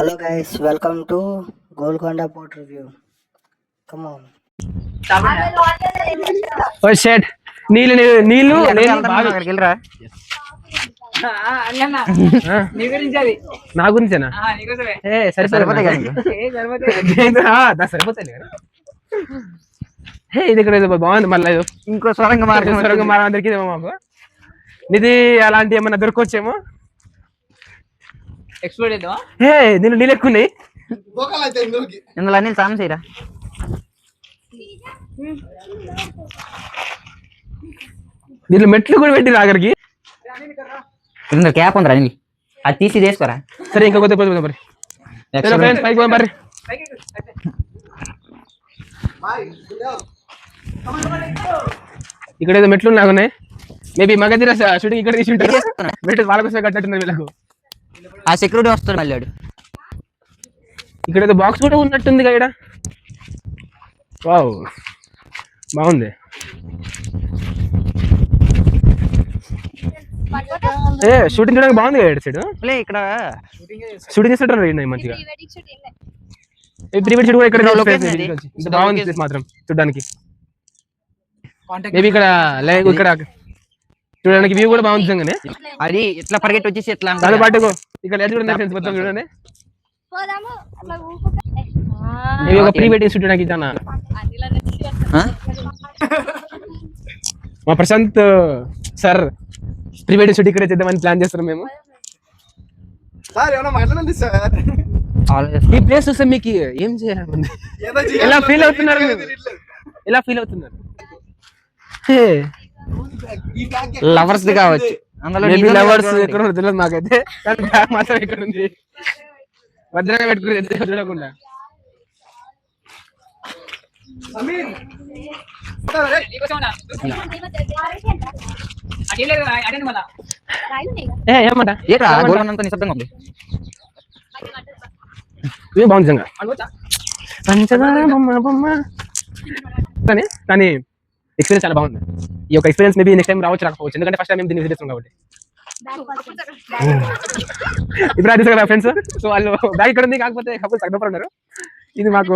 Hello guys, welcome to Golconda Port Review. Come on. ఓ షెట్ నీళ్ళు నీళ్ళు అక్కడికి వెళ్ళరా నా గురించేనా సరిపోతాయి సరిపోతాయి ఇది ఇక్కడ బాగుంది మళ్ళీ ఇంకో సొరంగ మార్గం అందరికి మాకు ఇది అలాంటి ఏమన్నా దొరకొచ్చేమో ఎక్స్ప్లోర్ చేద్దాం. దీనిలో నీళ్ళు ఎక్కువ ఉన్నాయి ఇందులో అన్ని సాయం చేయరా దీంట్లో మెట్లు కూడా పెట్టి ఆఖరికి ఇందులో క్యాప్ ఉందిరా అనిల్ అది తీసి చేసుకోరా సరే ఇంకా కొద్ది కొద్ది మరి పైకి పోయి మరి ఇక్కడ ఏదో మెట్లు ఉన్నాయి మేబీ మగధీర షూటింగ్ ఇక్కడ తీసి ఉంటారు మెట్లు వాళ్ళ కోసం కట్టినట్టున్నారు వీళ్ళకు ఆ సెక్యూరిటీ వస్తాడు మళ్ళీ ఇక్కడ ఏదో బాక్స్ కూడా ఉన్నట్టుంది ఇక్కడ వావ్ బాగుంది షూటింగ్ చూడడానికి బాగుంది కదా సైడ్ ఇక్కడ షూటింగ్ చేస్తుంటారు మంచిగా ప్రీ వెడ్ షూట్ కూడా ఇక్కడ బాగుంది మాత్రం చూడడానికి మేబీ ఇక్కడ ఇక్కడ చూడడానికి వ్యూ కూడా బాగుంది అది ఇట్లా పరిగెట్టి వచ్చేసి ఎట్లా దాని పాటు ఇక్కడ చూడండి మొత్తం చూడండి ప్రీ వెడ్డింగ్ షూట్ చేయడానికి ఇచ్చాను మా Prashanth sir pre wedding shoot ఇక్కడ చేద్దామని ప్లాన్ చేస్తున్నాం మేము ఈ ప్లేస్ చూస్తే మీకు ఏం చేయాలనుకుంది ఎలా ఫీల్ అవుతున్నారు లవర్స్ కావచ్చు అందులో లవర్స్ ఎక్కడ తెలియదు మాకైతే కానీ బ్యాగ్ మాత్రం ఇక్కడ ఉంది భద్రంగా పెట్టుకుని చూడకుండా ఏమంటా నిశ్శబ్దంగా ఉంది బాగుంది పంచదార బొమ్మ బొమ్మ కానీ ఎక్స్పీరియన్స్ చాలా బాగుంది ఈ యొక్క ఎక్స్పీరియన్స్ మేబీ నెక్స్ట్ టైం రావచ్చు రాకపోవచ్చు ఎందుకంటే ఫస్ట్ టైం మేము దీన్ని విజిట్ చేస్తాం కాబట్టి ఇప్పుడు అది కదా ఫ్రెండ్స్ సో వాళ్ళు బ్యాగ్ ఇక్కడ ఉంది కాకపోతే కపుల్స్ అక్కడ ఉన్నారు ఇది మాకు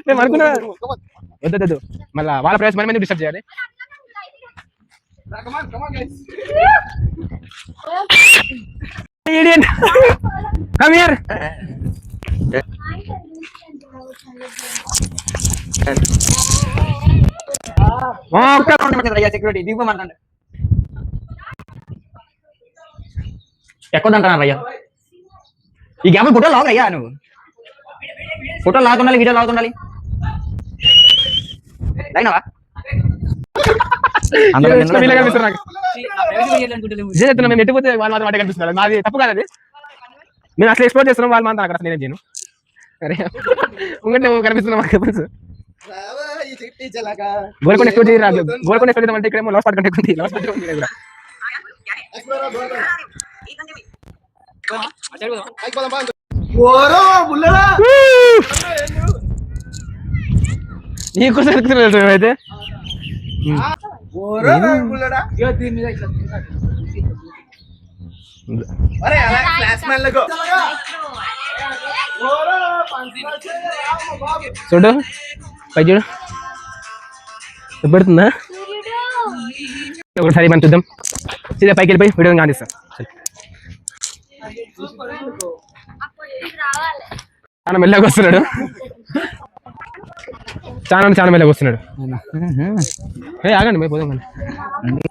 మేము అనుకున్నా వద్దదు మళ్ళీ వాళ్ళ ప్రైస్ మనం డిస్టర్బ్ చేయాలి కమ్ హియర్ సెక్యూరిటీ దిగుమంటాడు ఎక్కువదంటున్నారు అయ్యా ఈ గ్యాప్ ఫోటో లాగ్ అయ్యా నువ్వు ఫోటో లాగుతుండాలి వీడియో లాగుతుండాలి అయినవా మేము ఎట్టుపోతే వాళ్ళు మాత్రం వాటి కనిపిస్తున్నారు మాది తప్పు కాదు అది మేము అసలు ఎక్స్ప్లోర్ చేస్తున్నాం వాళ్ళు మాత్రం అక్కడ నేనేం చేయను సరే ఉంటే కనిపిస్తున్నాం మాకు తెలుసు గోల్కొండ ఎక్స్ప్లోర్ చేయరాదు గోల్కొండ ఎక్స్ప్లోర్ చేద్దామంటే ఇక్కడేమో లాస్ పట్టుకుంటే ఉంది లాస్ పట్టుకుంది కూడా నీకోసం ఎత్తుకుతున్నాడు అయితే చూడు పై చూడు పెడుతుందా ఒకసారి మనం చూద్దాం సీదా పైకి వెళ్ళిపోయి వీడియో కానిస్తాం చాలా మెల్లగా వస్తున్నాడు చాలా మెల్లగా వస్తున్నాడు ఆగండి పోయి పోదాం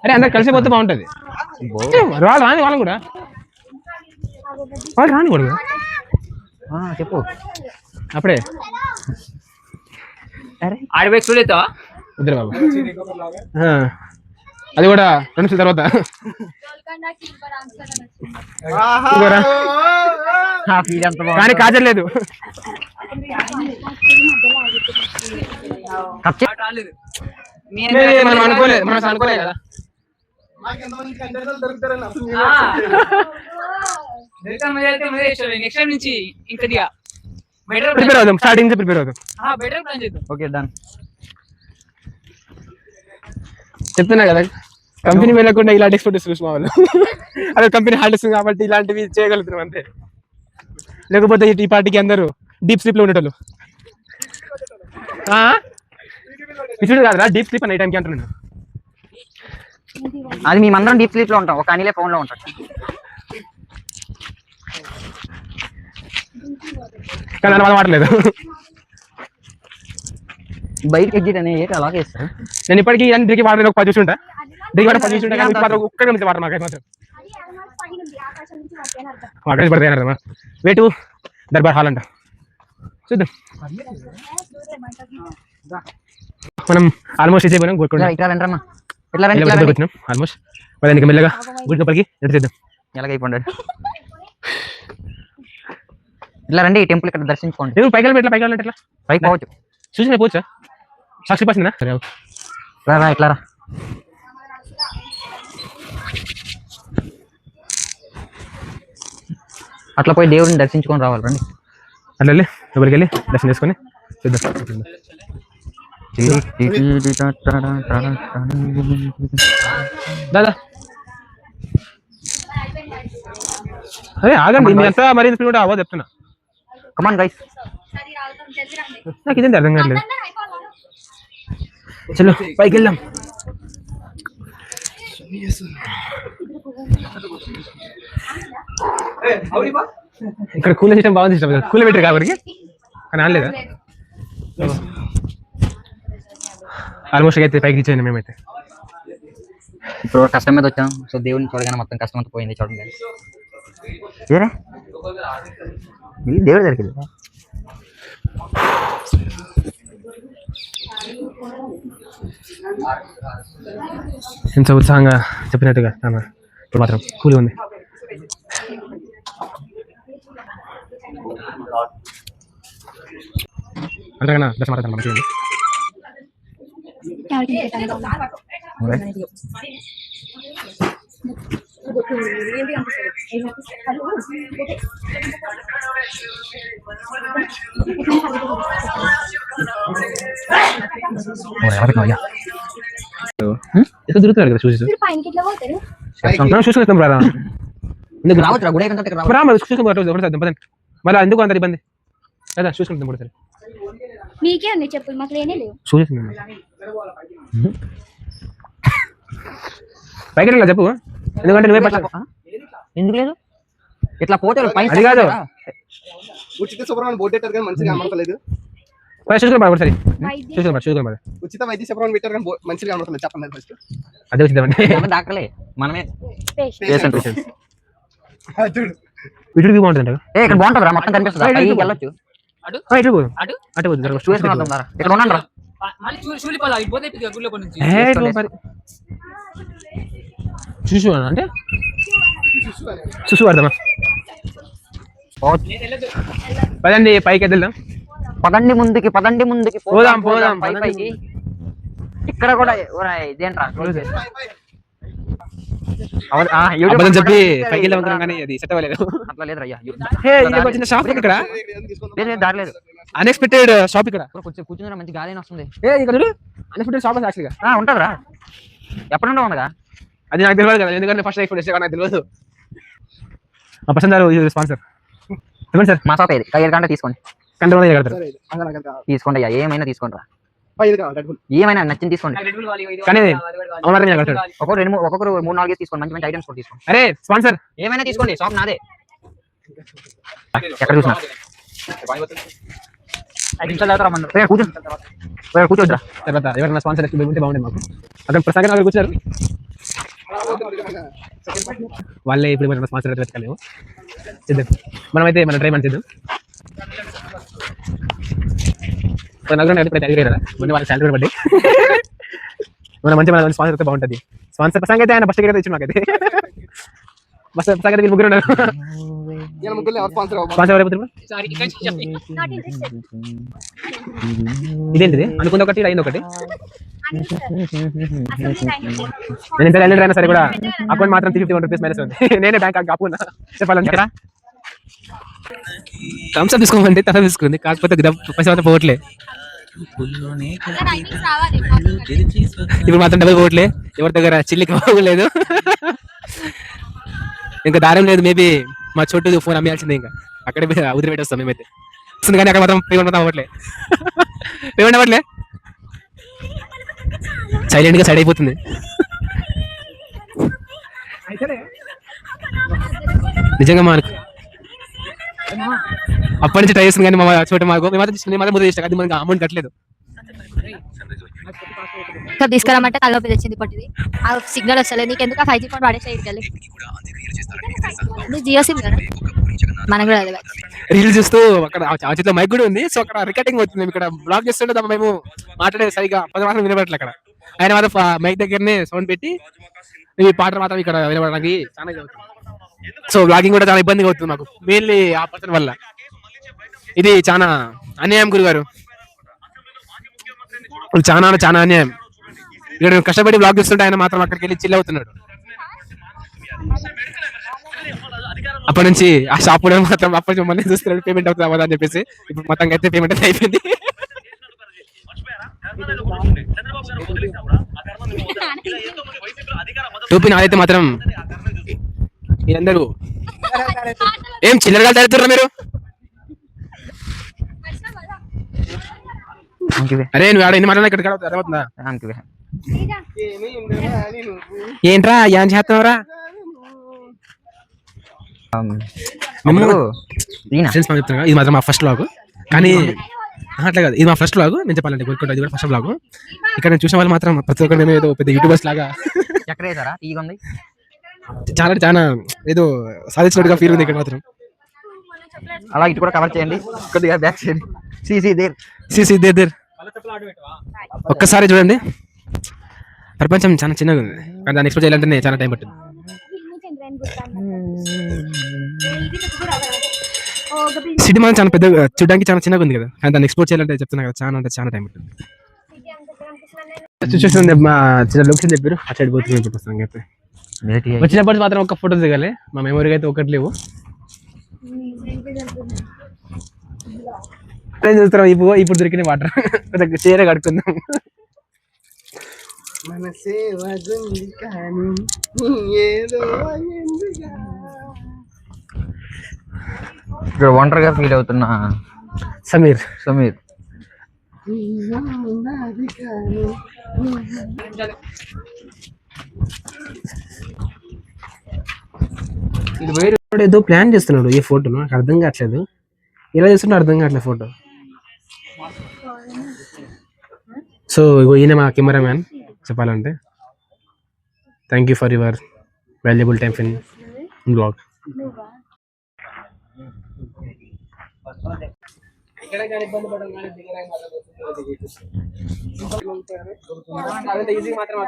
అరే అందరు కలిసి పోతే బాగుంటుంది వాళ్ళు రాని వాళ్ళం కూడా వాళ్ళు రాని కూడా చెప్పు అప్పుడే ఆడిపోయి చూడేస్తావా ఇద్దరు బాబు అది కూడా 2 నిమిషాల తర్వాత కానీ కాజల్ లేదు మనం అనుకోలేదు కదా నెక్స్ట్ టైం నుంచి ఇంకా ప్రిపేర్ అవుదాం స్టార్టింగ్ నుంచి ప్రిపేర్ అవుదాం బెటర్ ప్లాన్ చేద్దాం ఓకే డన్ చెప్తున్నా కదా కంపెనీ వెళ్ళకుండా ఇలాంటి ఎక్స్పోర్ట్ చూసి వాళ్ళు అదే కంపెనీ హార్డ్ కాబట్టి ఇలాంటివి చేయగలుగుతున్నాం అంతే లేకపోతే ఈ పార్టీకి అందరూ డీప్ స్లీప్ లో ఉండేటోళ్ళు. పిచ్చుడు కాదురా, డీప్ స్లీప్ అన్న ఈ టైంకి అంటున్నాను. అది మేమందరం డీప్ స్లీప్ లో ఉంటాం, ఒక అనిలే ఫోన్ లో ఉంటాడు. కానీ అన్న వాళ్ళు మాట్లాడలేదు. బయటకి ఎగ్జిట్ అనేది అలాగే ఇస్తారు. నేను ఇప్పటికీ డ్రికి వాటర్ ఒక 10 చూసి ఉంటా, డ్రికి వాటర్ 10 చూసి ఉంటా, కానీ ఒక్కడే నుంచి వాటర్ మాకు మాత్రం ఆకాశ పడతాయి అర్థమా. వేటు దర్బార్ హాల్ అంట, చూద్దాం. మనం ఆల్మోస్ట్ అయిపోయినాం. ఇట్లా రండి వచ్చినాం ఆల్మోస్ట్. పదానికి మెల్లగా గుడి లోపలికి ఎటు చేద్దాం. ఎలాగైపోండి, ఇట్లా రండి. ఈ టెంపుల్ ఇక్కడ దర్శించుకోండి. నేను పైకి వెళ్ళి పైకి వెళ్ళాలంటే ఎట్లా? పైకి పోవచ్చు, చూసి పోవచ్చా? సాక్షి పర్సనా? సరే రా ఇట్లా రా. అట్లా పోయి దేవుడిని దర్శించుకొని రావాలి. రండి అట్లా వెళ్ళి లోపలికి వెళ్ళి దర్శనం చేసుకొని చూద్దాం. దాదా అదే ఆగండి, మీ అంతా మరీ స్పీడ్ అవ్వదు చెప్తున్నా. కమాన్ గైస్, నాకు ఇదేంటి అర్థం కావట్లేదు. చలో పైకి వెళ్దాం. ఇక్కడ కూల్ సిస్టమ్ బాగుంది, సిస్టమ్ కూల్ పెట్టారు కాబట్టి కానీ అనలేదా. ఆల్మోస్ట్ అయితే పైకి ఇచ్చేయండి. మేమైతే ఇప్పుడు కష్టం మీద వచ్చాం. సో దేవుడిని చూడగానే మొత్తం కష్టం అంతా పోయింది. చూడండి ఏరే దేవుడి దగ్గరికి ఎంత ఉత్సాహంగా చెప్పినట్టుగా ఇప్పుడు మాత్రం కూల్ ఉంది. అంతేనా దర్శనం మాత్రం మంచిగా ఉంది. ఎక్కడ దొరుకుతారు కదా చూసి చూసుకొస్తాం రా. మళ్ళీ ఎందుకు అంత ఇబ్బంది కదా, చూసుకుంటాం కూడా సరే. మీకే అన్ని చెప్పులు మాకు లేనే లేవు. చూసేసింది పైకి వెళ్ళా చెప్పు, ఎందుకంటే నువ్వే పట్ల ఎందుకు లేదు. ఇట్లా పోతే అది కాదు ఉచిత శుభ్రమణి బోర్డు పెట్టారు కానీ మంచిగా కనబడతలేదు. చూసుకోండి సరే వైద్యం చూసుకోండి. ఉచిత వైద్య శుభ్రమణి పెట్టారు కానీ మంచిగా కనబడతలేదు. చెప్పండి ఫస్ట్. అదే వచ్చిందండి డాక్టర్లే, మనమే పేషెంట్. చూడు ఇటు బాగుంటుంది. ఇక్కడ బాగుంటుంది రా, మొత్తం కనిపిస్తుంది. వెళ్ళొచ్చు, ఇటు పోదు అటు అటు పోదు చూసుకుని ఇక్కడ ఉండండి రా. మళ్ళీ చూలిపోదా పోతే గుళ్ళ నుంచి చూసు అంటే చూసు అర్థమా. పదండి పైకి వెళ్దాం. పదండి ముందుకి, పదండి ముందుకి, పోదాం పోదాం పైకి. ఇక్కడ కూడా ఇదేంట్రా అబద్ధం చెప్పి పైకి వెళ్దాం కానీ అది సెట్ అవ్వలేదు. అట్లా లేదు రయ్యా, చిన్న షాప్ ఇక్కడ, లేదు దారి లేదు. అన్ఎక్స్పెక్టెడ్ షాప్ ఇక్కడ. కూర్చుందా మంచి గాలి వస్తుంది. ఇక్కడ అన్ఎక్స్పెక్టెడ్ షాప్ యాక్చువల్గా ఉంటుందిరా, ఎప్పుడు ఉండవు ఉండగా. అది నాకు తెలియదు కదా, ఎందుకంటే ఫస్ట్ లైఫ్ వచ్చే నాకు తెలియదు. మా పసందారు స్పాన్సర్ చెప్పండి సార్. మా షాప్ ఏది కంటే తీసుకోండి, కంటే కడతారు తీసుకోండి అయ్యా, ఏమైనా తీసుకోండి రా, ఏమైనా నచ్చింది తీసుకోండి. కానీ కడతాడు ఒక్కొక్కరు 3-4 తీసుకోండి, మంచి మంచి ఐటమ్స్ కూడా తీసుకోండి. అరే స్పాన్సర్ ఏమైనా తీసుకోండి, షాప్ నాదే. ఎక్కడ చూసినా కూర్చోద్దా. తర్వాత ఎవరైనా స్పాన్సర్ ఉంటే బాగుండే మాకు. అక్కడ ప్రసాద్ అక్కడ కూర్చోరు, వాళ్ళే ఇప్పుడు మన స్పాన్సర్ అయితే వెతకలేము. చేద్దాం మనమైతే మనం ట్రై చేద్దాం. నలుగురు కదా మొన్న వాళ్ళకి శాలరీ కూడా పడ్డాయి. మన స్పాన్సర్ అయితే బాగుంటుంది. స్పాన్సర్ ప్రసంగం అయితే ఆయన ఫస్ట్ అయితే ఇచ్చి మాకైతే బస్ ప్రసంగం అయితే ముగ్గురు ఉన్నారు. స్పాన్సర్ అయిపోతుంది. ఇదేంటిది అనుకుంది ఒకటి అయింది ఒకటి. నేను ఎంత అయినా సరే కూడా అకౌంట్ మాత్రం 351 రూపీస్ మైనస్ ఉంది. నేనే బ్యాంక్ అకౌంట్ చెప్పాలని కదా. థమ్స్అప్ తీసుకోమంటే తన తీసుకుంది, కాకపోతే పైసా మాత్రం పోవట్లే. ఇప్పుడు మాత్రం డబ్బులు పోవట్లే, ఎవరి దగ్గర చిల్లికి పోలేదు. ఇంకా దారం లేదు. మేబీ మా చోటు ఫోన్ అమ్మేయాల్సిందే, ఇంకా అక్కడే వదిలి పెట్టేస్తాం మేమైతే. వస్తుంది కానీ అక్కడ మాత్రం పేమెంట్ మాత్రం అవ్వట్లే. పేమెంట్ అవ్వట్లే, సైలెంట్ గా సైడ్ అయిపోతుంది. నిజంగా మాకు అప్పటి నుంచి ట్రై చేస్తుంది కానీ మా చోటు మాకు మేము ముద్ర చేస్తాం, అది మనకి అమౌంట్ కట్టలేదు. తీసుకురామంటే తలనొప్పి తెచ్చింది పట్టింది. ఆ సిగ్నల్ వస్తలేదు, నీకు ఎందుకు 5G ఫోన్ వాడేసే ఇటుకెళ్ళి. జియో సిమ్ కదా, మనకు కూడా అదే. రీల్స్ చూస్తూ అక్కడ ఆ చేతిలో మైక్ కూడా ఉంది. సో అక్కడ రికార్డింగ్ అవుతుంది, మేము ఇక్కడ బ్లాగ్ చేస్తుంటే తప్ప మేము మాట్లాడేది సరిగా మాత్రం వినబడట్లేదు. అక్కడ ఆయన మాత్రం మైక్ దగ్గరనే సౌండ్ పెట్టి ఈ పాటలు మాత్రం ఇక్కడ వినబడడానికి చాలా ఇది అవుతుంది. సో బ్లాగింగ్ కూడా చాలా ఇబ్బందిగా అవుతుంది మాకు, మెయిన్లీ ఆ పర్సన్ వల్ల. ఇది చాలా అన్యాయం గురుగారు, చాలా చాలా అన్యాయం. ఇక్కడ కష్టపడి బ్లాగ్ చేస్తుంటే ఆయన మాత్రం అక్కడికి వెళ్ళి చిల్ అవుతున్నాడు. అప్పటి నుంచి ఆ షాప్ కూడా మాత్రం అప్పటి మళ్ళీ చూస్తున్నాడు పేమెంట్ అవుతుంది అవ్వదా అని చెప్పేసి. ఇప్పుడు మొత్తం అయితే పేమెంట్ అయితే అయిపోయింది. టోపీ నాదైతే మాత్రం మీరందరూ ఏం చిల్లరగా తడుతుర్రా మీరు? అరే నువ్వు ఆడ ఎన్ని మాటలు ఇక్కడ అర్థమవుతుందా? ఏంట్రా ఏం చేస్తున్నావురా? ఇది మాత్రం మా ఫస్ట్ బ్లాగ్, కానీ అట్లా కాదు, ఇది మా ఫస్ట్ బ్లాగ్. నేను చెప్పాలంటే కోరుకుంటా, ఇది కూడా ఫస్ట్ బ్లాగ్. ఇక్కడ నేను చూసిన వాళ్ళు మాత్రం ప్రతి ఒక్కరు మేము ఏదో పెద్ద యూట్యూబర్స్ లాగా చాలా చాలా ఏదో సాధించినట్టుగా ఫీల్ ఉంది ఇక్కడ మాత్రం. అలా ఇటు కూడా కవర్ చేయండి కొద్దిగా, బ్యాక్ చేయండి. సిసి దేర్ ఒక్కసారి చూడండి. ప్రపంచం చాలా చిన్నగా ఉంది, కానీ దాన్ని ఎక్స్ప్లోర్ చేయాలంటే చాలా టైం పట్టింది. సిటీ మనం చాలా పెద్ద చూడడానికి చాలా చిన్నగా ఉంది కదా, కానీ దాన్ని ఎక్స్ప్లోర్ చేయాలంటే చెప్తున్నా కదా చాలా అంటే చాలా టైం పట్టింది. చూసేస్తుంది మా చిన్న లొకేషన్ చెప్పారు, ఆ సైడ్ పోతుంది. ఇప్పుడు ప్రస్తుతం అయితే వచ్చినప్పటి మాత్రం ఒక ఫోటో దిగాలి, మా మెమొరీకి అయితే ఒకటి లేవు. చూస్తున్నాం ఇప్పుడు దొరికిన వాటర్ చీర కడుకుందాం. ఇక్కడ ఒంటరిగా ఫీల్ అవుతున్నా సమీర్ ఇది వేరే ఏదో ప్లాన్ చేస్తున్నాడు ఈ ఫోటోను, నాకు అర్థం కావట్లేదు ఎలా చేస్తున్నా అర్థం కావట్లేదు ఫోటో. సో ఈయన మా కెమెరామ్యాన్ చెప్పాలంటే. Thank you for your valuable time in blog. మాత్రం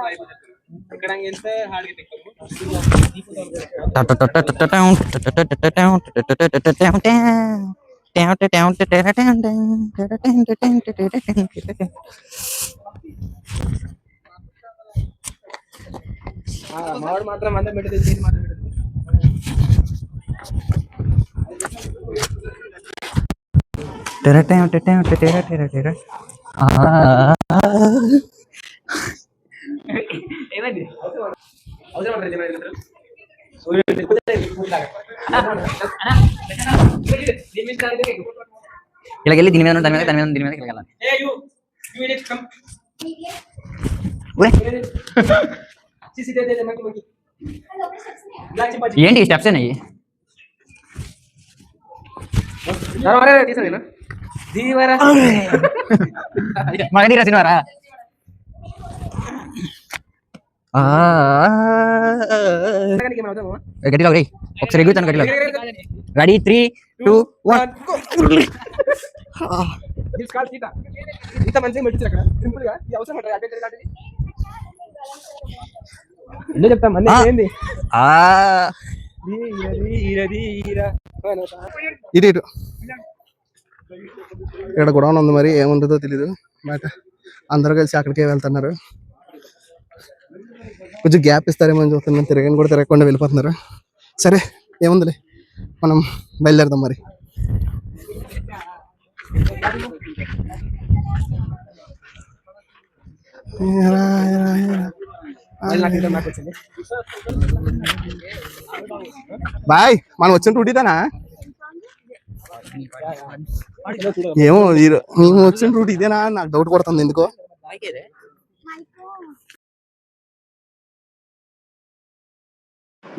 ఇలాగెళ్ళి దీని మీద దీని మీద వెళ్ళాలి. ఏంటి స్టెప్స్ అనేవి? మగ రాసినవారా? గట్టిలో ఒకసారి ఎగుతాను గట్టిలో. రెడీ 3, 2, 1. చెప్తాం ఇటు ఇక్కడ కూడా ఉంది, మరి ఏముంటుందో తెలీదు. బట్ అందరూ కలిసి అక్కడికే వెళ్తున్నారు. కొంచెం గ్యాప్ ఇస్తారేమో అని చూస్తున్నాం, తిరగని కూడా తిరగకుండా వెళ్ళిపోతున్నారు. సరే ఏముందిలే, మనం బయలుదేరదాం మరి. బాయ్ మనం వచ్చిన రూట్ ఇదేనా? ఏమో మేము వచ్చిన రూట్ ఇదేనా అని నాకు డౌట్ పడుతుంది ఎందుకో.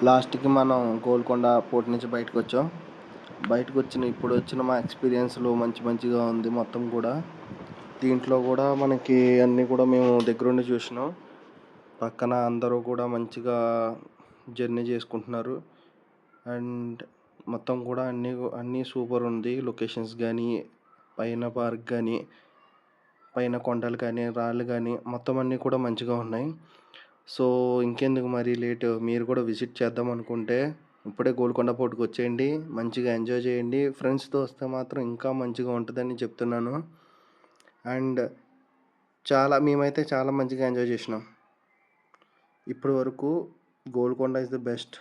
లాస్ట్కి మనం గోల్కొండ పోర్ట్ నుంచి బయటకు వచ్చాం. ఇప్పుడు వచ్చిన మా ఎక్స్పీరియన్స్లో మంచిగా ఉంది మొత్తం కూడా. దీంట్లో కూడా మనకి అన్నీ కూడా మేము దగ్గరుండి చూసినాం. పక్కన అందరూ కూడా మంచిగా జర్నీ చేసుకుంటున్నారు. అండ్ మొత్తం కూడా అన్నీ సూపర్ ఉంది. లొకేషన్స్ కానీ, పైన పార్క్ కానీ, పైన కొండలు కానీ, రాళ్ళు కానీ మొత్తం అన్నీ కూడా మంచిగా ఉన్నాయి. సో ఇంకెందుకు మరి లేట్, మీరు కూడా విజిట్ చేద్దాం అనుకుంటే ఇప్పుడే గోల్కొండ పోర్ట్కి వచ్చేయండి. మంచిగా ఎంజాయ్ చేయండి. ఫ్రెండ్స్తో వస్తే మాత్రం ఇంకా మంచిగా ఉంటుందని చెప్తున్నాను. అండ్ మేమైతే చాలా మంచిగా ఎంజాయ్ చేసినాం. ఇప్పటి వరకు గోల్కొండ ఇస్ ద బెస్ట్.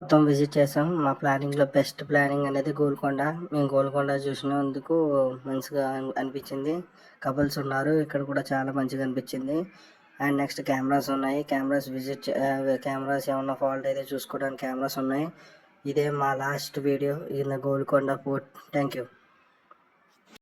మొత్తం విజిట్ చేసాం. మా ప్లానింగ్లో బెస్ట్ ప్లానింగ్ అనేది గోల్కొండ. మేము గోల్కొండ చూసినందుకు మంచిగా అనిపించింది. కపుల్స్ ఉన్నారు ఇక్కడ కూడా, చాలా మంచిగా అనిపించింది. అండ్ నెక్స్ట్ కెమెరాస్ ఉన్నాయి. కెమెరాస్ ఏమన్నా ఫాల్ట్ అయితే చూసుకోవడానికి కెమెరాస్ ఉన్నాయి. ఇదే మా last video in the Golconda port. Thank you.